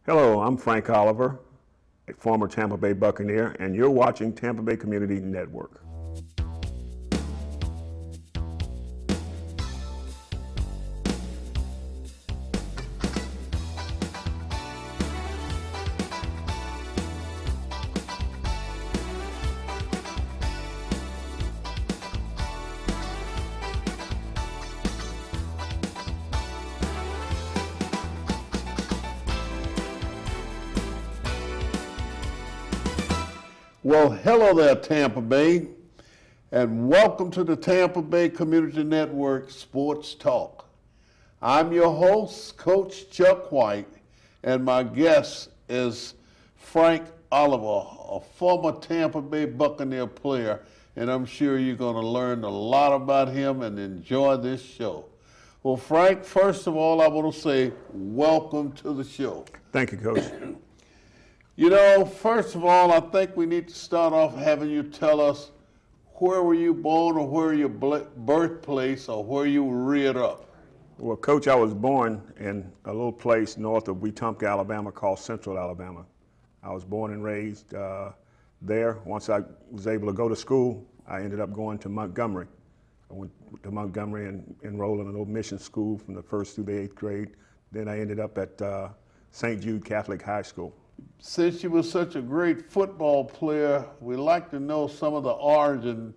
Hello, I'm Frank Oliver, a former Tampa Bay Buccaneer, and you're watching Tampa Bay Community Network. Well, hello there, Tampa Bay, and welcome to the Tampa Bay Community Network Sports Talk. I'm your host, Coach Chuck White, and my guest is Frank Oliver, a former Tampa Bay Buccaneer player, and I'm sure you're going to learn a lot about him and enjoy this show. Well, Frank, first of all, I want to say welcome to the show. Thank you, Coach. You know, first of all, I think we need to start off having you tell us where were you born or where your birthplace or where you were reared up? Well, Coach, I was born in a little place north of Wetumpka, Alabama called Central Alabama. I was born and raised there. Once I was able to go to school, I ended up going to Montgomery. I went to Montgomery and enrolled in an old mission school from the 1st through the 8th grade. Then I ended up at St. Jude Catholic High School. Since you were such a great football player, we'd like to know some of the origin.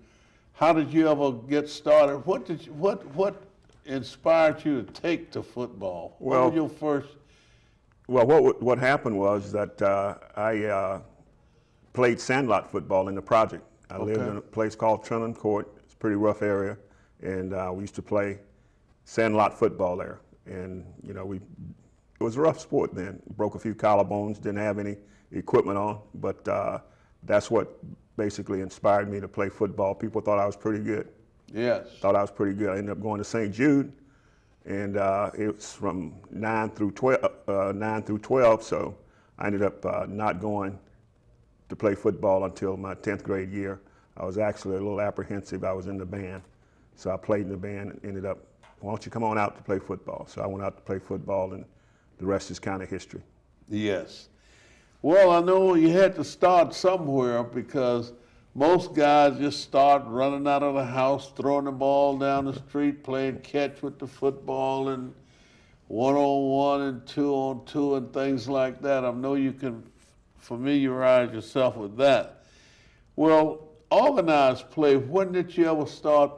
How did you ever get started? What inspired you to take to football? Well, what was your first? Well, what happened was that I played sandlot football in the project. I lived in a place called Trenton Court. It's a pretty rough area, and we used to play sandlot football there. And you know, it was a rough sport then. Broke a few collarbones, didn't have any equipment on, but that's what basically inspired me to play football. People thought I was pretty good. Yes. Thought I was pretty good. I ended up going to St. Jude, and it was from 9 through 12, so I ended up not going to play football until my 10th grade year. I was actually a little apprehensive. I was in the band, so I played in the band and ended up, why don't you come on out to play football? So I went out to play football, and the rest is kind of history. Yes. Well, I know you had to start somewhere because most guys just start running out of the house, throwing the ball down the street, playing catch with the football and 1-on-1 and 2-on-2 and things like that. I know you can familiarize yourself with that. Well, organized play, when did you ever start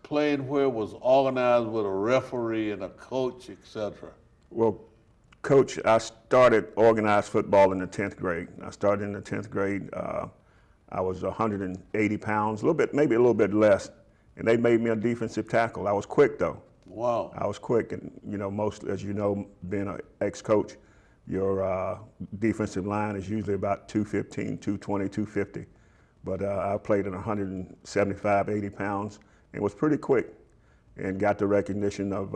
playing where it was organized with a referee and a coach, etc.? Well, Coach, I started organized football in the 10th grade. I started in the 10th grade. I was 180 pounds, maybe a little bit less, and they made me a defensive tackle. I was quick though. Wow. I was quick, and you know, as you know, being an ex-coach, your defensive line is usually about 215, 220, 250. But I played at 175, 80 pounds, and was pretty quick, and got the recognition of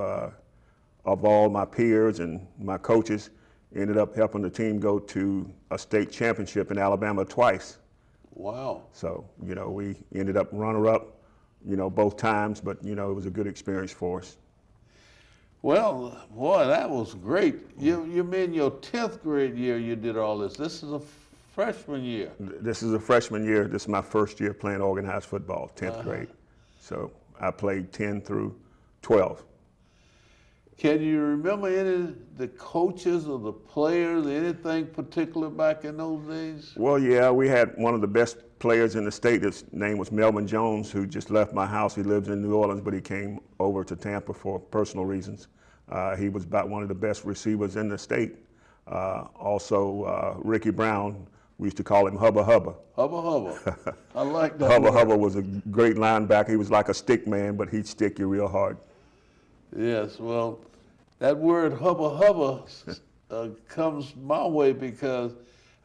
all my peers and my coaches. Ended up helping the team go to a state championship in Alabama twice. Wow. So, you know, we ended up runner-up, you know, both times, but, you know, it was a good experience for us. Well, boy, that was great. You mean your 10th grade year you did all this. This is a freshman year. This is a freshman year. This is my first year playing organized football, 10th grade. So I played 10 through 12. Can you remember any of the coaches or the players, anything particular back in those days? Well, yeah, we had one of the best players in the state. His name was Melvin Jones, who just left my house. He lives in New Orleans, but he came over to Tampa for personal reasons. He was about one of the best receivers in the state. Also, Ricky Brown, we used to call him Hubba Hubba. Hubba Hubba. I like that. Hubba Hubba was a great linebacker. He was like a stick man, but he'd stick you real hard. Yes, well, that word Hubba Hubba comes my way because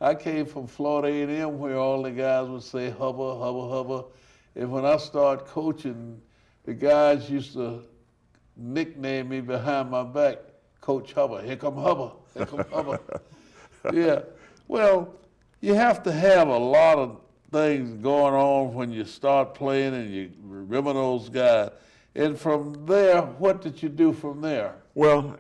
I came from Florida A&M where all the guys would say Hubba, Hubba, Hubba. And when I started coaching, the guys used to nickname me behind my back, Coach Hubba. Here come Hubba, here come Hubba. Yeah, well, you have to have a lot of things going on when you start playing and you remember those guys. And from there, what did you do from there? Well,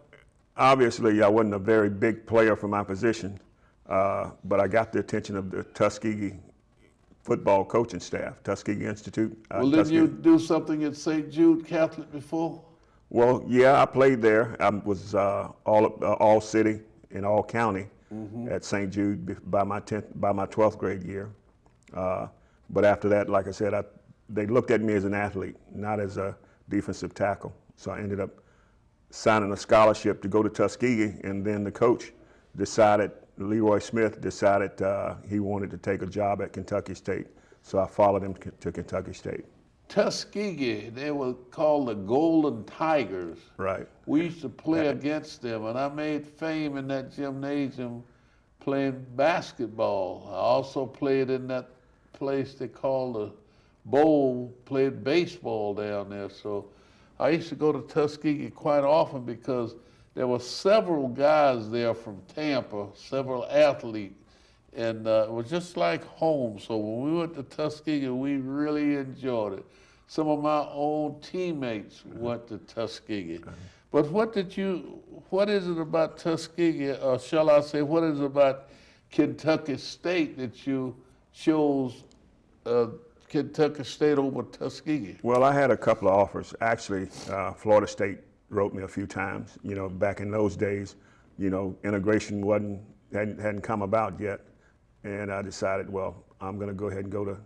Obviously, I wasn't a very big player for my position, but I got the attention of the Tuskegee football coaching staff, Tuskegee Institute. Well, didn't you do something at St. Jude Catholic before? Well, yeah, I played there. I was all city and all county at St. Jude by my 12th grade year. But after that, like I said, they looked at me as an athlete, not as a defensive tackle. So I ended up signing a scholarship to go to Tuskegee, and then the coach decided, Leroy Smith decided he wanted to take a job at Kentucky State. So I followed him to Kentucky State. Tuskegee, they were called the Golden Tigers. Right. We used to play against them, and I made fame in that gymnasium playing basketball. I also played in that place they called the Bowl, played baseball down there. So I used to go to Tuskegee quite often because there were several guys there from Tampa, several athletes, and it was just like home. So when we went to Tuskegee, we really enjoyed it. Some of my old teammates went to Tuskegee. But what is it about Tuskegee, or shall I say, what is it about Kentucky State that you chose Kentucky State over Tuskegee? Well, I had a couple of offers. Actually, Florida State wrote me a few times. You know, back in those days, you know, integration hadn't come about yet. And I decided, well, I'm going to go ahead and go to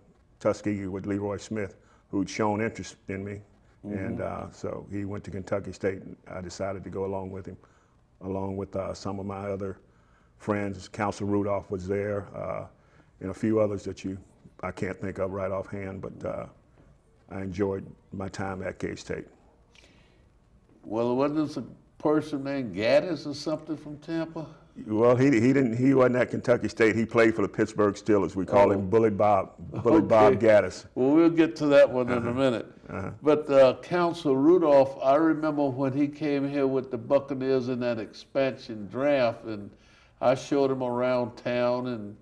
Tuskegee with Leroy Smith, who'd shown interest in me. And so he went to Kentucky State, and I decided to go along with him, along with some of my other friends. Counselor Rudolph was there, and a few others that I can't think of right offhand, but I enjoyed my time at K-State. Well, wasn't this a person named Gaddis or something from Tampa? Well, he wasn't at Kentucky State. He played for the Pittsburgh Steelers. We call him Bully Bob Gaddis. Well, we'll get to that one in a minute. But Counsel Rudolph, I remember when he came here with the Buccaneers in that expansion draft, and I showed him around town and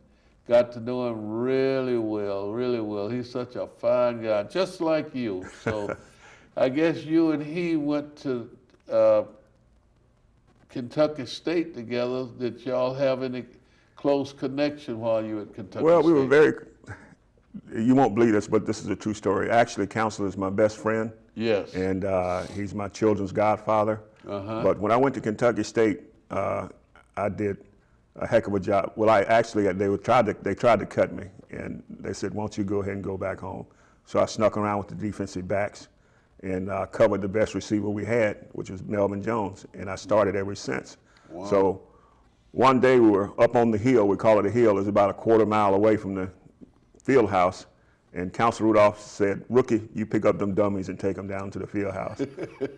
got to know him really well, really well. He's such a fine guy, just like you. So I guess you and he went to Kentucky State together. Did y'all have any close connection while you were at Kentucky State? Well, we were very, you won't believe this, but this is a true story. Actually, Counselor is my best friend. Yes. And he's my children's godfather. But when I went to Kentucky State, I did a heck of a job. Well, they tried to cut me, and they said, why don't you go ahead and go back home? So I snuck around with the defensive backs and covered the best receiver we had, which was Melvin Jones, and I started ever since. Wow. So one day we were up on the hill, we call it a hill, it's about a quarter mile away from the field house, and Counselor Rudolph said, rookie, you pick up them dummies and take them down to the field house.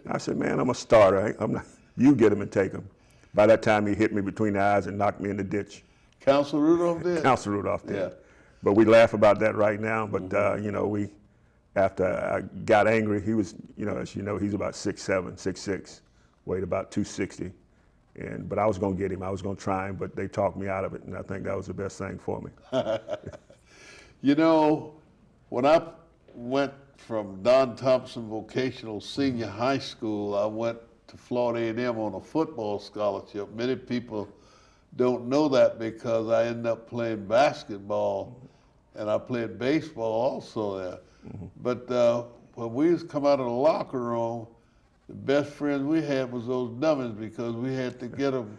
I said, man, I'm a starter, I'm not, you get them and take them. By that time, he hit me between the eyes and knocked me in the ditch. Counselor Rudolph did? Counselor Rudolph did. Yeah. But we laugh about that right now, but you know, after I got angry, he was, you know, as you know, he's about 6'7", 6'6", weighed about 260. But I was going to get him. I was going to try him, but they talked me out of it, and I think that was the best thing for me. You know, when I went from Don Thompson Vocational Senior High School, I went to Florida A&M on a football scholarship. Many people don't know that because I ended up playing basketball, and I played baseball also there. But when we used to come out of the locker room, the best friends we had was those dummies because we had to get them,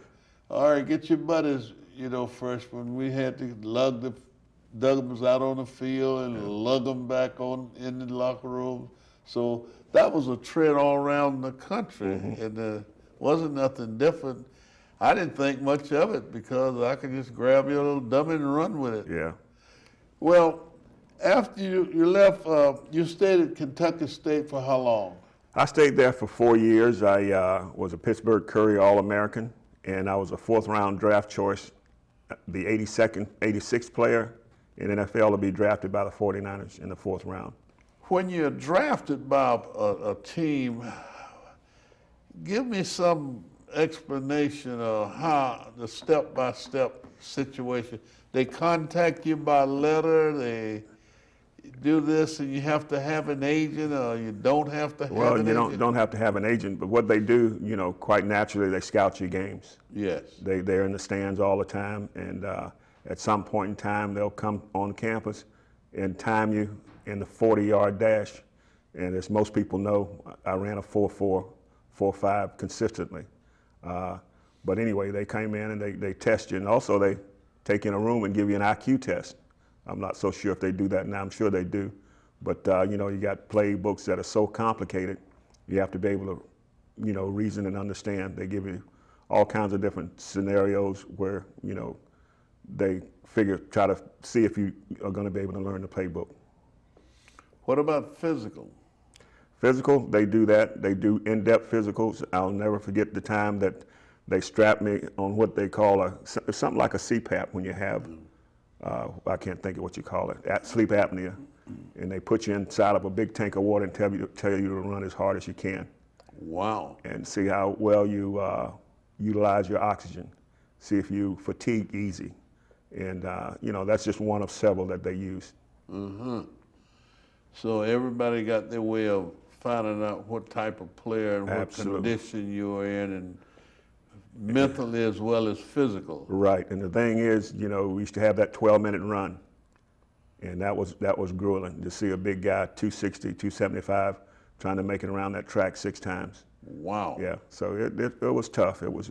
all right, get your buddies, you know, freshmen. We had to lug the dugums out on the field and lug them back in the locker room. So that was a trend all around the country, and wasn't nothing different. I didn't think much of it because I could just grab your little dummy and run with it. Yeah. Well, after you left, you stayed at Kentucky State for how long? I stayed there for 4 years. I was a Pittsburgh Courier All-American, and I was a fourth-round draft choice, the 86th player in NFL to be drafted by the 49ers in the fourth round. When you're drafted by a team, give me some explanation of how the step-by-step situation. They contact you by letter, do this and you have to have an agent, or you don't have to have Well, an you agent? don't have to have an agent, but what they do, quite naturally, they scout your games. Yes. They're in the stands all the time, and at some point in time, they'll come on campus and time you in the 40-yard dash. And as most people know, I ran a 4.4, 4.5 consistently. But anyway, they came in and they test you, and also they take you in a room and give you an IQ test. I'm not so sure if they do that now. I'm sure they do. But, you got playbooks that are so complicated, you have to be able to, reason and understand. They give you all kinds of different scenarios where, they try to see if you are going to be able to learn the playbook. What about physical? Physical, they do that. They do in-depth physicals. I'll never forget the time that they strapped me on what they call something like a CPAP when you have, I can't think of what you call it, sleep apnea. And they put you inside of a big tank of water and tell you to run as hard as you can. Wow. And see how well you utilize your oxygen. See if you fatigue easy. And, that's just one of several that they use. Mm-hmm. So everybody got their way of finding out what type of player and what Absolutely. condition you are in, and mentally as well as physical. Right. And the thing is, we used to have that 12-minute run. And that was grueling to see a big guy, 260, 275, trying to make it around that track 6 times. Wow. Yeah. So it was tough. It was,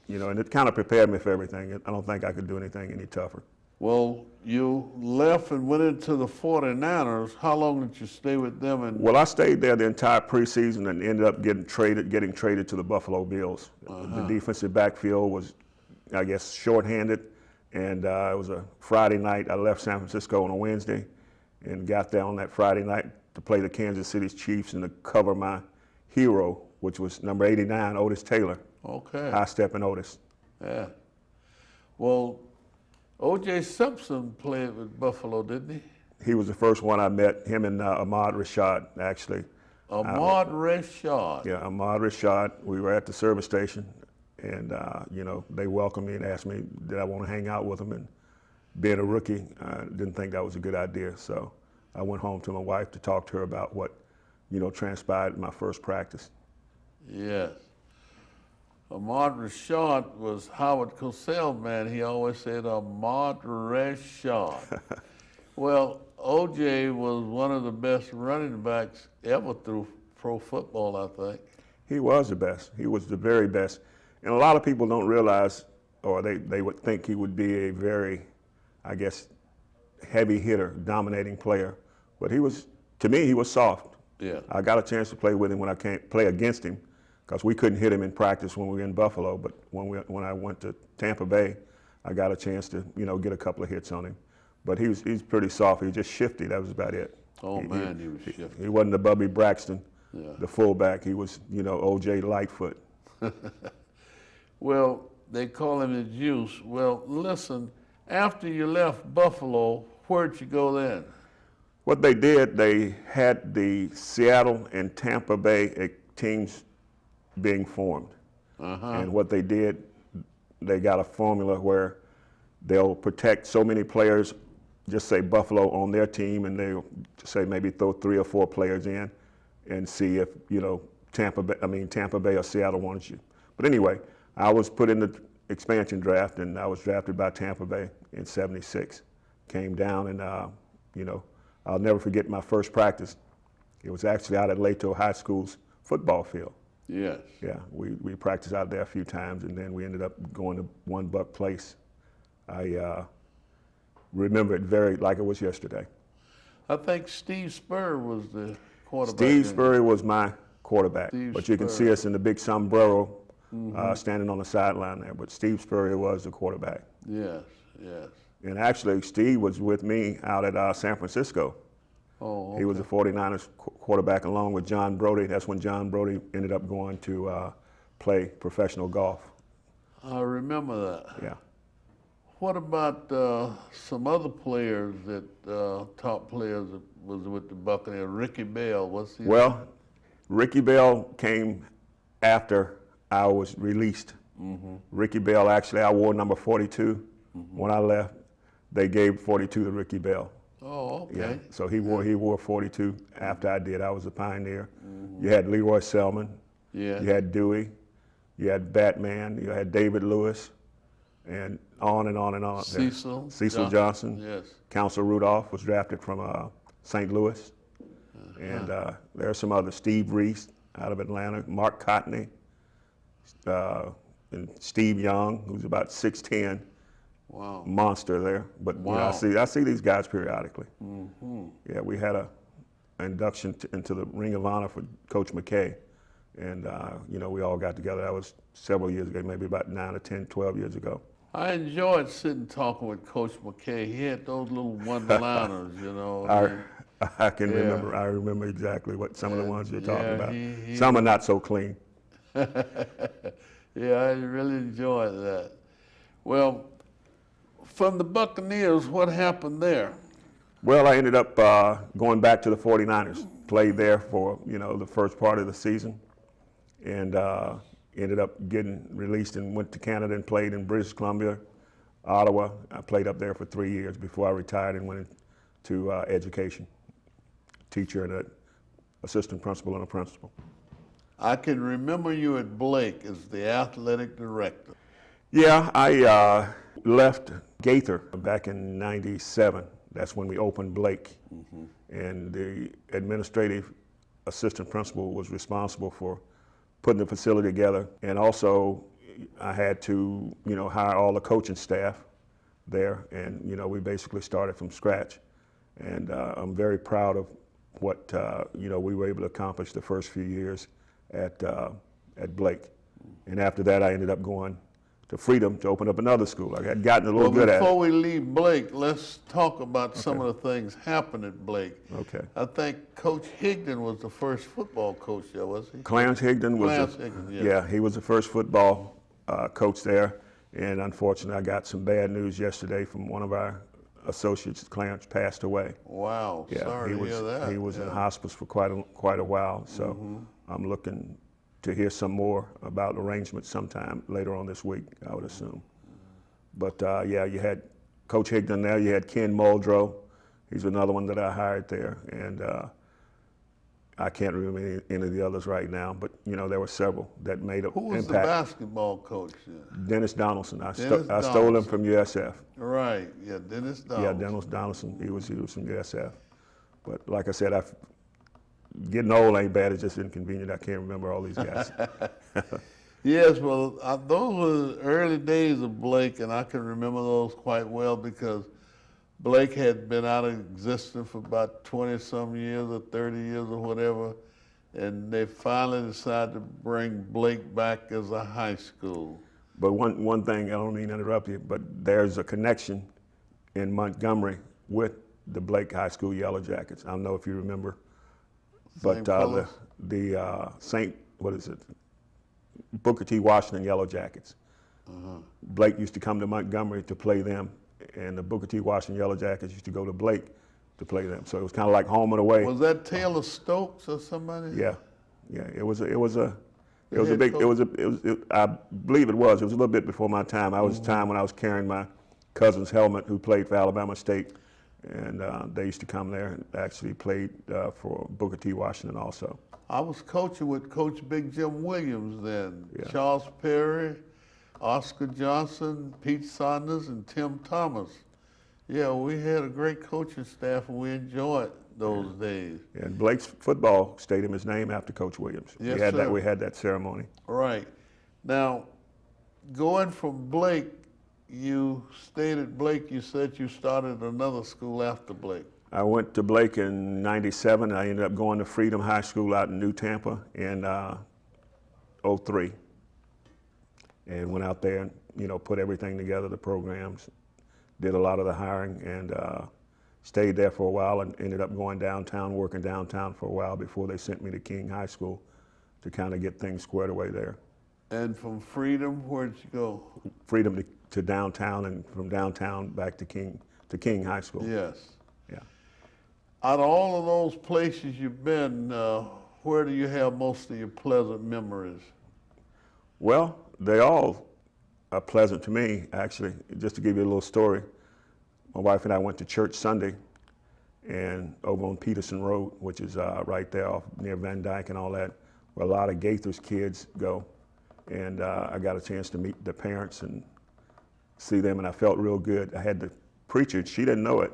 and it kind of prepared me for everything. I don't think I could do anything any tougher. Well, you left and went into the 49ers. How long did you stay with them? Well, I stayed there the entire preseason and ended up getting traded to the Buffalo Bills. The defensive backfield was, I guess, shorthanded, and it was a Friday night. I left San Francisco on a Wednesday and got there on that Friday night to play the Kansas City Chiefs and to cover my hero, which was number 89, Otis Taylor. Okay. High-stepping Otis. Yeah. Well, O.J. Simpson played with Buffalo, didn't he? He was the first one I met, him and Ahmad Rashad, actually. Ahmad Rashad. Yeah, Ahmad Rashad. We were at the service station, and, they welcomed me and asked me did I want to hang out with them. And being a rookie, I didn't think that was a good idea. So I went home to my wife to talk to her about what, transpired in my first practice. Yes. Ahmad Rashad was Howard Cosell, man. He always said Ahmad Rashad. Well, O.J. was one of the best running backs ever through pro football, I think. He was the best. He was the very best. And a lot of people don't realize, or they would think he would be a very, I guess, heavy hitter, dominating player. But to me, he was soft. Yeah. I got a chance to play with him when I can't play against him, because we couldn't hit him in practice when we were in Buffalo. But when I went to Tampa Bay, I got a chance to get a couple of hits on him. But he's pretty soft. He was just shifty. That was about it. Oh, man, he was shifty. He wasn't the Bubby Braxton, Yeah. the fullback. He was, O.J. Lightfoot. Well, they call him the Juice. Well, listen, after you left Buffalo, where'd you go then? What they did, they had the Seattle and Tampa Bay teams being formed. And what they did, they got a formula where they'll protect so many players, just say Buffalo on their team, and they'll say maybe throw 3 or 4 players in and see if, Tampa Bay or Seattle wanted you. But anyway, I was put in the expansion draft, and I was drafted by Tampa Bay in '76. Came down, and, I'll never forget my first practice. It was actually out at Lato High School's football field. Yes. Yeah, we practiced out there a few times, and then we ended up going to One Buck Place. I remember it like it was yesterday. I think Steve Spurrier was the quarterback. Steve Spurrier was my quarterback, Steve but you can see us in the big sombrero standing on the sideline there. But Steve Spurrier was the quarterback. Yes, yes. And actually, Steve was with me out at San Francisco. Oh, okay. He was the 49ers quarterback along with John Brody. That's when John Brody ended up going to play professional golf. I remember that. Yeah. What about some other players top players that was with the Buccaneers? Ricky Bell, what's he? Well, Ricky Bell came after I was released. Ricky Bell, actually, I wore number 42 when I left. They gave 42 to Ricky Bell. Oh, okay. Yeah. So he wore 42 after I did. I was a pioneer. You had Leroy Selman. Yeah. You had Dewey. You had Batman. You had David Lewis, and on and on and on. Cecil Johnson. Yes. Council Rudolph was drafted from St. Louis. And there are some others. Steve Reese out of Atlanta. Mark Cotney. And Steve Young, who's about 6'10". Wow. Monster there. But you know, I see these guys periodically. Yeah, we had a induction into the Ring of Honor for Coach McKay. And, you know, we all got together. That was several years ago, maybe about 9 or 10, 12 years ago. I enjoyed sitting talking with Coach McKay. He had those little one-liners, you know. I can remember. I remember exactly what some of the ones you're talking about. He some are not so clean. Yeah, I really enjoyed that. Well, from the Buccaneers, what happened there? Well, I ended up going back to the 49ers. Played there for, you know, the first part of the season, and ended up getting released and went to Canada and played in British Columbia, Ottawa. I played up there for 3 years before I retired and went into education, teacher and an assistant principal and a principal. I can remember you at Blake as the athletic director. Yeah, I left Gaither back in '97. That's when we opened Blake. And the administrative assistant principal was responsible for putting the facility together. And also I had to, you know, hire all the coaching staff there. And, you know, we basically started from scratch. And I'm very proud of what, you know, we were able to accomplish the first few years at Blake. And after that, I ended up going to Freedom to open up another school. I had gotten a little good at it. Before we leave Blake, let's talk about some of the things happened at Blake. Okay. I think Coach Higdon was the first football coach there, was he? Clarence Higdon was, yeah, he was the first football coach there. And unfortunately, I got some bad news yesterday from one of our associates. Clarence passed away. Wow, Yeah, sorry to hear that. He was in hospice for quite a while. So I'm looking to hear some more about arrangements sometime later on this week, I would assume. But yeah, you had Coach Higdon there. You had Ken Muldrow. He's another one that I hired there. And I can't remember any of the others right now, but you know, there were several that made an impact. Who was the basketball coach? Dennis Donaldson. I stole him from USF. Right, yeah, Dennis Donaldson. Yeah, Dennis Donaldson. He was from USF. But like I said, getting old ain't bad. It's just inconvenient. I can't remember all these guys. Yes, well, those were the early days of Blake, and I can remember those quite well because Blake had been out of existence for about 20-some years or 30 years or whatever, and they finally decided to bring Blake back as a high school. But one thing, I don't mean to interrupt you, but there's a connection in Montgomery with the Blake High School Yellow Jackets. I don't know if you remember. But the St. Booker T. Washington Yellow Jackets. Blake used to come to Montgomery to play them, and the Booker T. Washington Yellow Jackets used to go to Blake to play them. So it was kind of like home and away. Was that Taylor Stokes or somebody? Yeah, yeah. I believe it was. It was a little bit before my time. I was a time when I was carrying my cousin's helmet, who played for Alabama State. And they used to come there and actually played for Booker T. Washington also. I was coaching with Coach Big Jim Williams then. Yeah. Charles Perry, Oscar Johnson, Pete Saunders, and Tim Thomas. Yeah, we had a great coaching staff and we enjoyed those days. And Blake's football stadium is named after Coach Williams. Yes, we had that ceremony. Right. Now, going from Blake, you stayed at Blake, you said you started another school after Blake. I went to Blake in '97. I ended up going to Freedom High School out in New Tampa in '03. And went out there and, you know, put everything together, the programs, did a lot of the hiring, and stayed there for a while and ended up going downtown, working downtown for a while before they sent me to King High School to kind of get things squared away there. And from Freedom, where'd you go? Freedom to downtown, and from downtown back to King High School. Yes. Yeah. Out of all of those places you've been, where do you have most of your pleasant memories? Well, they all are pleasant to me, actually. Just to give you a little story, my wife and I went to church Sunday, and over on Peterson Road, which is right there off near Van Dyke and all that, where a lot of Gaithers kids go. And I got a chance to meet the parents and see them, and I felt real good. I had the preacher, she didn't know it,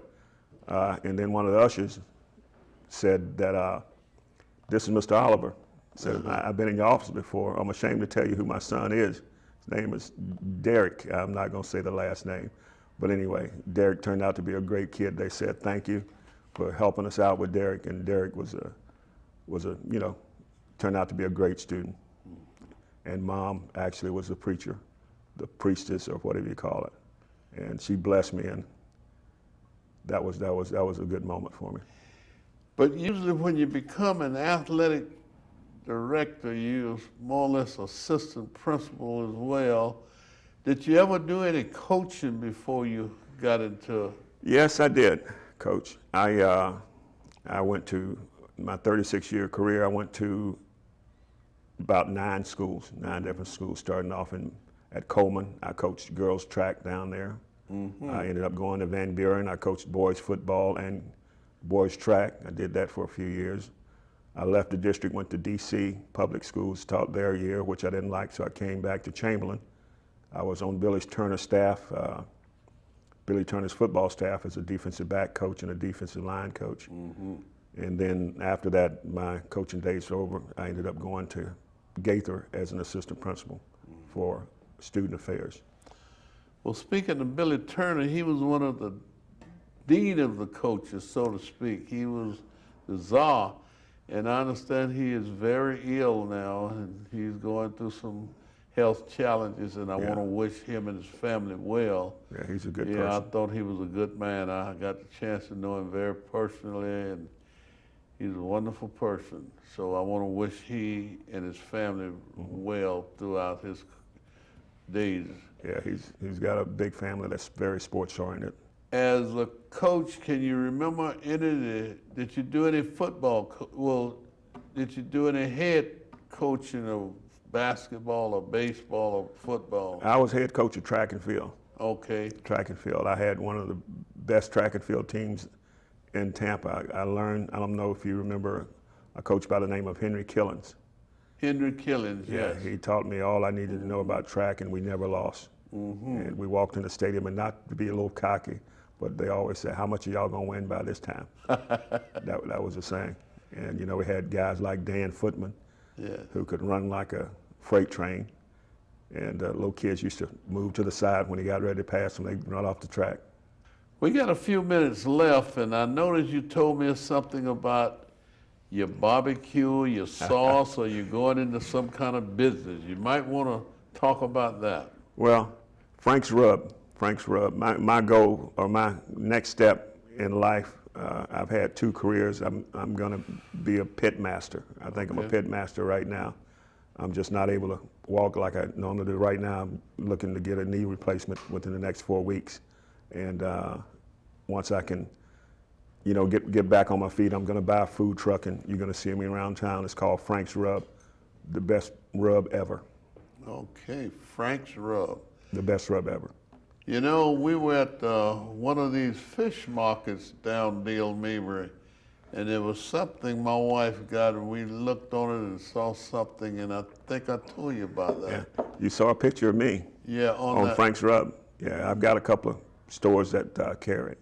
and then one of the ushers said that, this is Mr. Oliver. Said, I've been in your office before. I'm ashamed to tell you who my son is. His name is Derek. I'm not going to say the last name. But anyway, Derek turned out to be a great kid. They said thank you for helping us out with Derek, and Derek was a turned out to be a great student. And Mom actually was the preacher, the priestess, or whatever you call it. And she blessed me, and that was a good moment for me. But usually when you become an athletic director, you're more or less assistant principal as well. Did you ever do any coaching before you got into? Yes, I did, Coach. I went to my 36-year career. I went to about 9 different schools, starting off at Coleman. I coached girls track down there. I ended up going to Van Buren. I coached boys football and boys track. I did that for a few years. I left the district, went to DC public schools, taught there a year, which I didn't like, so I came back to Chamberlain. I was on Billy Turner's staff, Billy Turner's football staff as a defensive back coach and a defensive line coach. And then after that, my coaching days were over. I ended up going to Gaither as an assistant principal for student affairs. Well, speaking of Billy Turner, he was one of the dean of the coaches, so to speak. He was the czar, and I understand he is very ill now, and he's going through some health challenges, and I want to wish him and his family well. Yeah, he's a good person. Yeah, I thought he was a good man. I got the chance to know him very personally, and he's a wonderful person. So I want to wish he and his family well throughout his days. Yeah, he's got a big family that's very sports oriented. As a coach, can you remember did you do any football, did you do any head coaching of basketball or baseball or football? I was head coach of track and field. Okay. Track and field. I had one of the best track and field teams in Tampa. I learned, I don't know if you remember, a coach by the name of Henry Killens. Henry Killens, yes. He taught me all I needed to know about track, and we never lost. And we walked in the stadium, and not to be a little cocky, but they always said, how much are y'all gonna win by this time? that was the saying. And we had guys like Dan Footman, who could run like a freight train. And little kids used to move to the side when he got ready to pass them, they'd run off the track. We got a few minutes left, and I noticed you told me something about your barbecue, your sauce, or you're going into some kind of business. You might want to talk about that. Well, Frank's Rub. My goal, or my next step in life, I've had 2 careers. I'm going to be a pit master. I think I'm a pit master right now. I'm just not able to walk like I normally do right now. I'm looking to get a knee replacement within the next 4 weeks. And once I can, get back on my feet, I'm going to buy a food truck, and you're going to see me around town. It's called Frank's Rub, the best rub ever. Okay, Frank's Rub. The best rub ever. We were at one of these fish markets down Dale Mabry, and there was something my wife got, and we looked on it and saw something, and I think I told you about that. Yeah, you saw a picture of me. Yeah, on Frank's Rub. Yeah, I've got a couple of stores that carry it.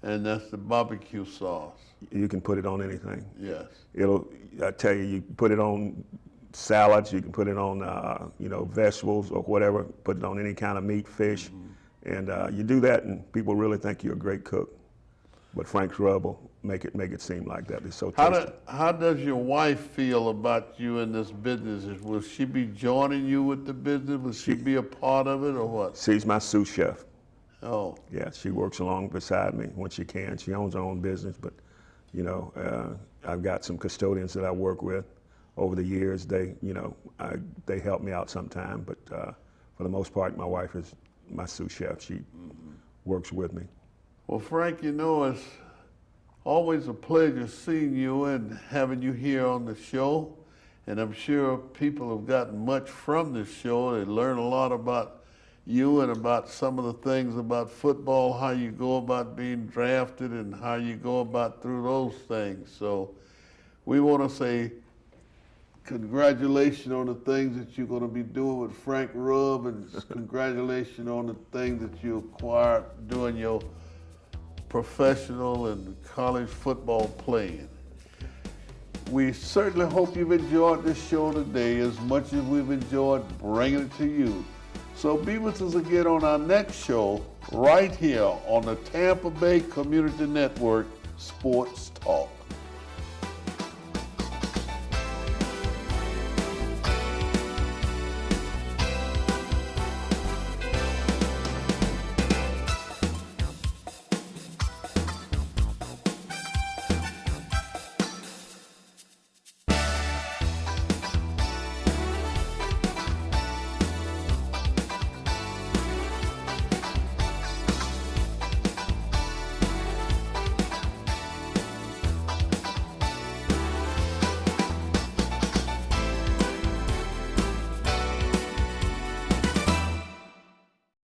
And that's the barbecue sauce. You can put it on anything. Yes. I tell you, you put it on salads, you can put it on, vegetables or whatever, put it on any kind of meat, fish. And you do that, and people really think you're a great cook. But Frank's Rub will make it seem like that. It's so tasty. How does your wife feel about you in this business? Will she be joining you with the business? Will she be a part of it, or what? She's my sous chef. Oh. Yeah, she works along beside me when she can. She owns her own business, but I've got some custodians that I work with. Over the years, they help me out sometime, but for the most part, my wife is my sous chef. She works with me. Well, Frank, it's always a pleasure seeing you and having you here on the show, and I'm sure people have gotten much from this show. They learn a lot about you and about some of the things about football, how you go about being drafted and how you go about through those things. So we want to say congratulations on the things that you're going to be doing with Frank Rubb, and congratulations on the things that you acquired doing your professional and college football playing. We certainly hope you've enjoyed this show today as much as we've enjoyed bringing it to you. So be with us again on our next show right here on the Tampa Bay Community Network Sports Talk.